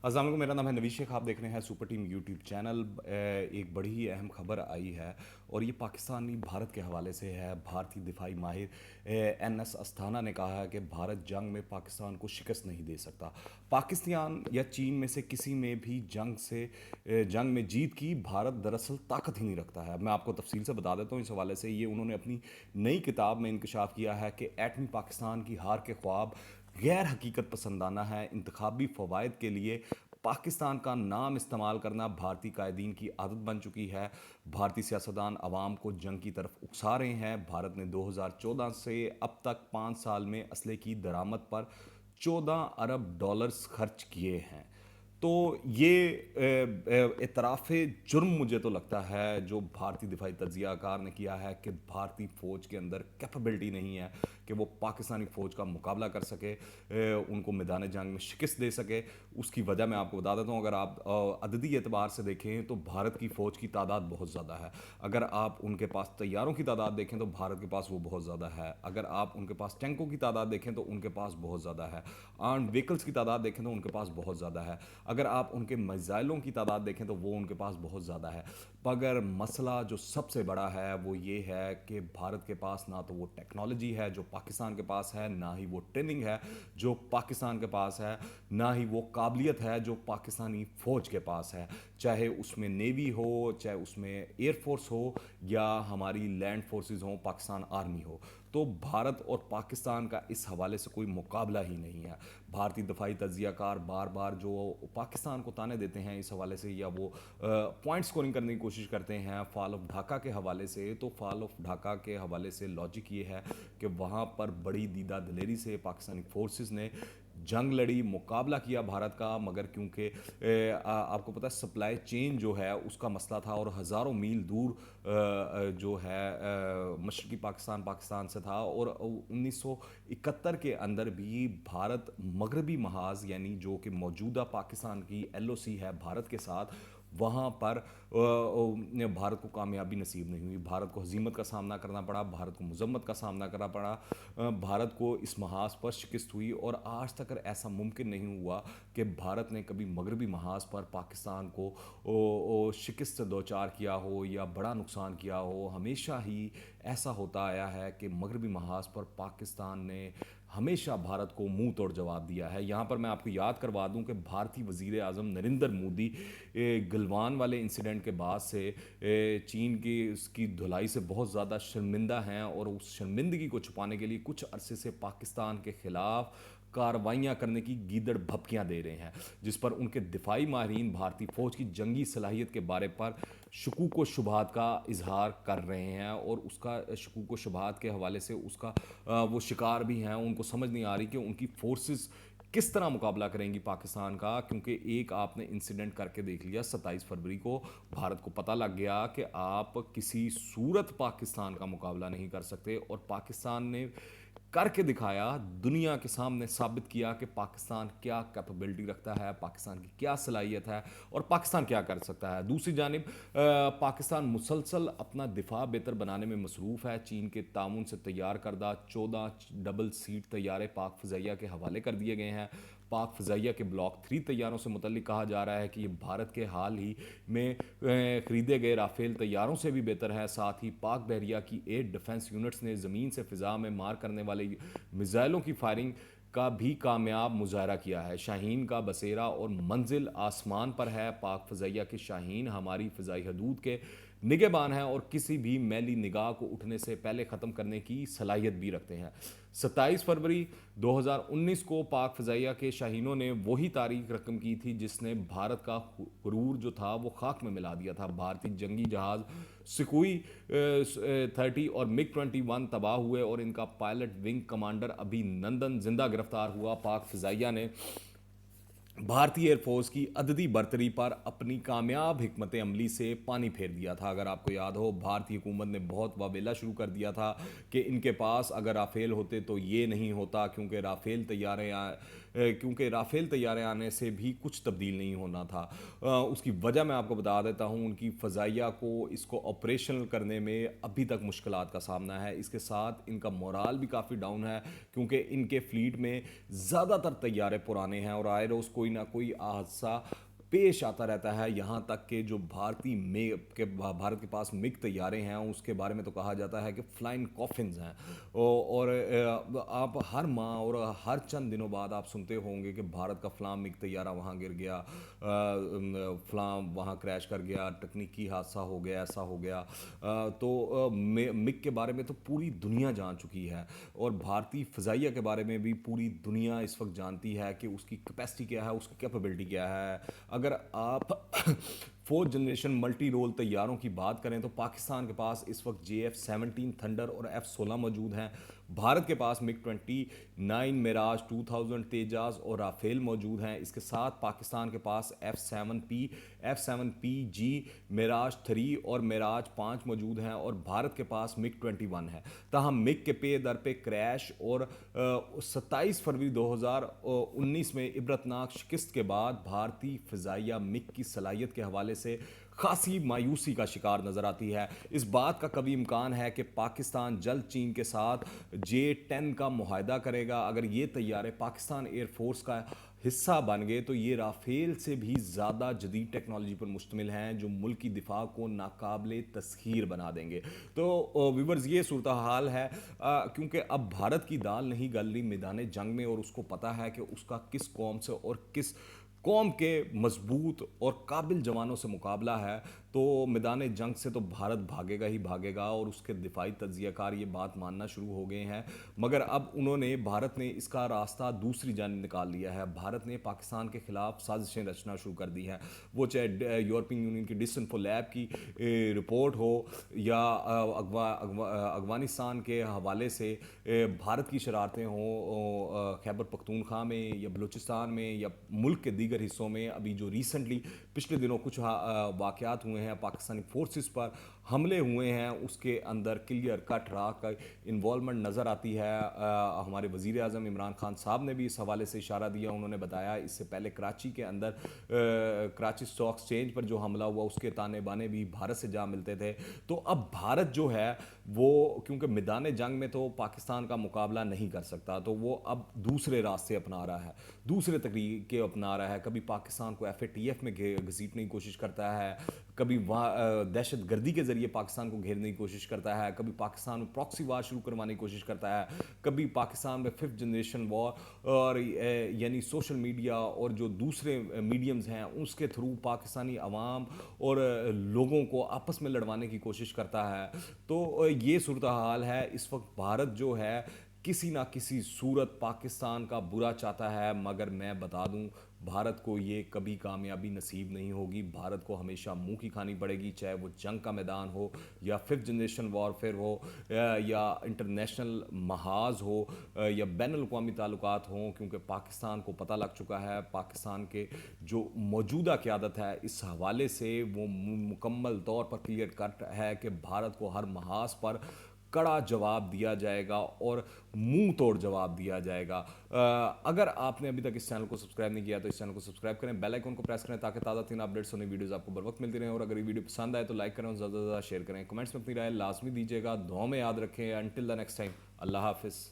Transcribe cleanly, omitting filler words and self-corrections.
अस्सलाम वालेकुम, मेरा नाम है नवीद शेख। आप देख रहे हैं सुपर टीम यूट्यूब चैनल। एक बड़ी ही अहम खबर आई है और ये पाकिस्तानी भारत के हवाले से है। भारतीय दिफाई माहिर एन एस अस्थाना ने कहा है कि भारत जंग में पाकिस्तान को शिकस्त नहीं दे सकता। पाकिस्तान या चीन में से किसी में भी जंग में जीत की भारत दरअसल ताकत ही नहीं रखता है। मैं आपको तफसील से बता देता हूँ इस हवाले से। ये उन्होंने अपनी नई किताब में इंकशाफ किया है कि एटमी पाकिस्तान की हार के ख्वाब गैर हकीकत पसंदाना है। इंतखाबी फ़वाद के लिए पाकिस्तान का नाम इस्तेमाल करना भारतीय कायदीन की आदत बन चुकी है। भारतीय सियासतदान अवाम को जंग की तरफ उकसा रहे हैं। भारत ने 2014 से अब तक 5 साल में असले की दरामद पर 14 अरब डॉलर्स खर्च किए हैं। तो ये इतराफ़ जुर्म मुझे तो लगता है जो भारतीय दिफाई तज्ज़ियाकार ने किया है कि भारतीय फ़ौज के अंदर कैपेबिलिटी नहीं है कि वो पाकिस्तानी फ़ौज का मुकाबला कर सके, उनको मैदान जंग में शिकस्त दे सके। उसकी वजह मैं आपको बता देता हूँ। अगर आप अददी एतबार से देखें तो भारत की फ़ौज की तादाद बहुत ज़्यादा है। अगर आप उनके पास तैयारों की तादाद देखें तो भारत के पास वो बहुत ज़्यादा है। अगर आप उनके पास टैंकों की तादाद देखें तो उनके पास बहुत ज़्यादा है। आर्म्ड व्हीकल्स की तादाद देखें तो उनके पास बहुत ज़्यादा है। अगर आप उनके मिसाइलों की तादाद देखें तो वो उनके पास बहुत ज़्यादा है। मगर मसला जो सबसे बड़ा है वो ये है कि भारत के पास ना तो वो टेक्नोलॉजी है जो पाकिस्तान के पास है, ना ही वो ट्रेनिंग है जो पाकिस्तान के पास है, ना ही वो काबिलियत है जो पाकिस्तानी फ़ौज के पास है। चाहे उसमें नेवी हो, चाहे उसमें एयरफोर्स हो, या हमारी लैंड फोर्सेस हो, पाकिस्तान आर्मी हो। तो भारत और पाकिस्तान का इस हवाले से कोई मुकाबला ही नहीं है। भारतीय दफाई तज्जियाकार बार बार जो पाकिस्तान को ताने देते हैं इस हवाले से, या वो पॉइंट स्कोरिंग करने की कोशिश करते हैं फॉल ऑफ ढाका के हवाले से, तो फॉल ऑफ ढाका के हवाले से लॉजिक ये है कि वहाँ पर बड़ी दीदा दलेरी से पाकिस्तानी फोर्सेस ने जंग लड़ी, मुकाबला किया भारत का। मगर क्योंकि आपको पता है सप्लाई चेन जो है उसका मसला था और हज़ारों मील दूर जो है मशरक़ी पाकिस्तान पाकिस्तान से था। और 1971 के अंदर भी भारत मगरबी महाज यानी जो कि मौजूदा पाकिस्तान की LOC है भारत के साथ, वहाँ पर भारत को कामयाबी नसीब नहीं हुई। भारत को हजीमत का सामना करना पड़ा, भारत को मजम्मत का सामना करना पड़ा। भारत को इस महाज पर शिकस्त हुई और आज तक ऐसा मुमकिन नहीं हुआ कि भारत ने कभी मगरबी महाज पर पाकिस्तान को शिकस्त दो चार किया हो या बड़ा नुकसान किया हो। हमेशा ही ऐसा होता आया है कि मगरबी महाज पर पाकिस्तान ने हमेशा भारत को मुंह तोड़ जवाब दिया है। यहाँ पर मैं आपको याद करवा दूं कि भारतीय वज़ीर आज़म नरेंद्र मोदी गलवान वाले इंसिडेंट के बाद से चीन की उसकी धुलाई से बहुत ज़्यादा शर्मिंदा हैं और उस शर्मिंदगी को छुपाने के लिए कुछ अरसे से पाकिस्तान के ख़िलाफ़ कार्रवाइयाँ करने की गीदड़ भपकियाँ दे रहे हैं, जिस पर उनके दिफाई माहिरीन भारतीय फ़ौज की जंगी सलाहियत के बारे पर शकूक व शुबहात का इजहार कर रहे हैं। और उसका शकूक व शुबहात के हवाले से उसका वो शिकार भी हैं। उनको समझ नहीं आ रही कि उनकी फोर्सेस किस तरह मुकाबला करेंगी पाकिस्तान का, क्योंकि एक आपने इंसिडेंट करके देख लिया 27 फरवरी को। भारत को पता लग गया कि आप किसी सूरत पाकिस्तान का मुकाबला नहीं कर सकते और पाकिस्तान ने करके दिखाया, दुनिया के सामने साबित किया कि पाकिस्तान क्या कैपेबिलिटी रखता है, पाकिस्तान की क्या सलाहियत है और पाकिस्तान क्या कर सकता है। दूसरी जानिब पाकिस्तान मुसलसल अपना दिफा बेहतर बनाने में मसरूफ़ है। चीन के तामुन से तैयार करदा 14 डबल सीट तैयारे पाक फ़ज़ाइया के हवाले कर दिए गए हैं। पाक फ़ज़ाइया के ब्लॉक 3 तैयारों से मुतल्लिक कहा जा रहा है कि ये भारत के हाल ही में ख़रीदे गए राफ़ेल तैयारों से भी बेहतर है। साथ ही पाक बहरिया की 8 डिफेंस यूनिट्स ने ज़मीन से फ़िज़ा में मार करने वाले मिसाइलों की फायरिंग का भी कामयाब मुजाहरा किया है। शाहीन का बसेरा और मंजिल आसमान पर है। पाक फ़ज़ाइया के शाहीन हमारी फ़ज़ाई हदूद के निगहबान हैं और किसी भी मैली निगाह को उठने से पहले ख़त्म करने की सलाहियत भी रखते हैं। 27 फरवरी 2019 को पाक फ़ज़ाइया के शाहीनों ने वही तारीख रकम की थी जिसने भारत का गुरूर जो था वो खाक में मिला दिया था। भारतीय जंगी जहाज़ सुखोई 30 और MiG-21 तबाह हुए और इनका पायलट विंग कमांडर अभिनंदन जिंदा गिरफ्तार हुआ। पाक फ़ज़ाइया ने भारतीय एयरफोर्स की अददी बरतरी पर अपनी कामयाब हिकमत अमली से पानी फेर दिया था। अगर आपको याद हो, भारतीय हुकूमत ने बहुत वावेला शुरू कर दिया था कि इनके पास अगर राफेल होते तो ये नहीं होता, क्योंकि राफेल तैयारे کیونکہ رافیل طیارے آنے سے بھی کچھ تبدیل نہیں ہونا تھا۔ اس کی وجہ میں آپ کو بتا دیتا ہوں، ان کی فضائیہ کو اس کو آپریشنل کرنے میں ابھی تک مشکلات کا سامنا ہے۔ اس کے ساتھ ان کا مورال بھی کافی ڈاؤن ہے، کیونکہ ان کے فلیٹ میں زیادہ تر طیارے پرانے ہیں اور آئے روز کوئی نہ کوئی حادثہ پیش آتا رہتا ہے۔ یہاں تک کہ جو بھارت کے پاس مگ طیارے ہیں، اس کے بارے میں تو کہا جاتا ہے کہ فلائنگ کافنز ہیں، اور آپ ہر ماہ اور ہر چند دنوں بعد آپ سنتے ہوں گے کہ بھارت کا فلاں مگ طیارہ وہاں گر گیا، فلاں وہاں کریش کر گیا، تکنیکی حادثہ ہو گیا، ایسا ہو گیا۔ تو مگ کے بارے میں تو پوری دنیا جان چکی ہے، اور بھارتی فضائیہ کے بارے میں بھی پوری دنیا اس وقت جانتی ہے کہ اس کی کیپیسٹی کیا ہے، اس کی کیپیبلٹی کیا ہے۔ اگر آپ فورتھ جنریشن ملٹی رول طیاروں کی بات کریں تو پاکستان کے پاس اس وقت JF-17 تھنڈر اور F-16 موجود ہیں۔ بھارت کے پاس MiG-29 میراج 2000 تیجاز اور رافیل موجود ہیں۔ اس کے ساتھ پاکستان کے پاس F-7P میراج 3 اور میراج 5 موجود ہیں، اور بھارت کے پاس MiG-21 ہے۔ تاہم مگ کے پے در پہ کریش اور 27 فروری 2019 میں عبرتناک شکست کے بعد بھارتی فضائیہ مگ کی صلاحیت کے حوالے سے خاصی مایوسی کا شکار نظر آتی ہے۔ اس بات کا کبھی امکان ہے کہ پاکستان جلد چین کے ساتھ J-10 کا معاہدہ کرے گا۔ اگر یہ طیارے پاکستان ایئر فورس کا حصہ بن گئے تو یہ رافیل سے بھی زیادہ جدید ٹیکنالوجی پر مشتمل ہیں، جو ملک کی دفاع کو ناقابل تسخیر بنا دیں گے۔ تو ویورز، یہ صورتحال ہے، کیونکہ اب بھارت کی دال نہیں گل رہی میدان جنگ میں، اور اس کو پتہ ہے کہ اس کا کس قوم سے اور کس قوم کے مضبوط اور قابل جوانوں سے مقابلہ ہے۔ تو میدان جنگ سے تو بھارت بھاگے گا ہی بھاگے گا، اور اس کے دفاعی تجزیہ کار یہ بات ماننا شروع ہو گئے ہیں، مگر اب بھارت نے اس کا راستہ دوسری جانب نکال لیا ہے۔ بھارت نے پاکستان کے خلاف سازشیں رچنا شروع کر دی ہیں، وہ چاہے یورپین یونین کی ڈسنفو لیب کی رپورٹ ہو، یا افغانستان کے حوالے سے بھارت کی شرارتیں ہوں خیبر پختونخوا میں یا بلوچستان میں یا ملک کے دیگر حصوں میں۔ ابھی جو ریسنٹلی پچھلے دنوں کچھ واقعات ہوئے ہیں، پاکستانی فورسز پر حملے ہوئے ہیں، اس کے اندر کلیئر کٹ رہا کا انوالومنٹ نظر آتی ہے۔ ہمارے وزیر اعظم عمران خان صاحب نے بھی اس حوالے سے اشارہ دیا۔ انہوں نے بتایا اس سے پہلے کراچی کے اندر کراچی اسٹاک ایکسچینج پر جو حملہ ہوا، اس کے تانے بانے بھی بھارت سے جا ملتے تھے۔ تو اب بھارت جو ہے وہ، کیونکہ میدان جنگ میں تو پاکستان کا مقابلہ نہیں کر سکتا، تو وہ اب دوسرے راستے اپنا رہا ہے، دوسرے طریقے اپنا رہا ہے۔ کبھی پاکستان کو FATF میں گھسیٹنے کی کوشش کرتا ہے، کبھی دہشت گردی کے ذریعے پاکستان کو گھیرنے کی کوشش کرتا ہے، کبھی پاکستان میں پراکسی وار شروع کروانے کی کوشش کرتا ہے، کبھی پاکستان میں 5th جنریشن وار اور یعنی سوشل میڈیا اور جو دوسرے میڈیمز ہیں اس کے تھرو پاکستانی عوام اور لوگوں کو آپس میں لڑوانے کی کوشش کرتا ہے۔ تو یہ صورتحال ہے اس وقت۔ بھارت جو ہے کسی نہ کسی صورت پاکستان کا برا چاہتا ہے، مگر میں بتا دوں بھارت کو یہ کبھی کامیابی نصیب نہیں ہوگی۔ بھارت کو ہمیشہ منہ کی کھانی پڑے گی، چاہے وہ جنگ کا میدان ہو یا 5th جنریشن وارفیئر ہو، یا انٹرنیشنل محاذ ہو، یا بین الاقوامی تعلقات ہوں، کیونکہ پاکستان کو پتہ لگ چکا ہے، پاکستان کے جو موجودہ قیادت ہے اس حوالے سے وہ مکمل طور پر کلیئر کٹ ہے کہ بھارت کو ہر محاذ پر کڑا جواب دیا جائے گا اور منہ توڑ جواب دیا جائے گا۔ اگر آپ نے ابھی تک اس چینل کو سبسکرائب نہیں کیا تو اس چینل کو سبسکرائب کریں، بیل آئیکن کو پریس کریں تاکہ تازہ ترین اپڈیٹس اور نئی ویڈیوز آپ کو بر وقت ملتی رہیں، اور اگر یہ ویڈیو پسند آئے تو لائک کریں اور زیادہ سے زیادہ شیئر کریں، کمنٹس میں اپنی رائے لازمی دیجیے گا۔ دعاؤں میں یاد رکھیں۔ انٹل دی نیکسٹ ٹائم، اللہ حافظ۔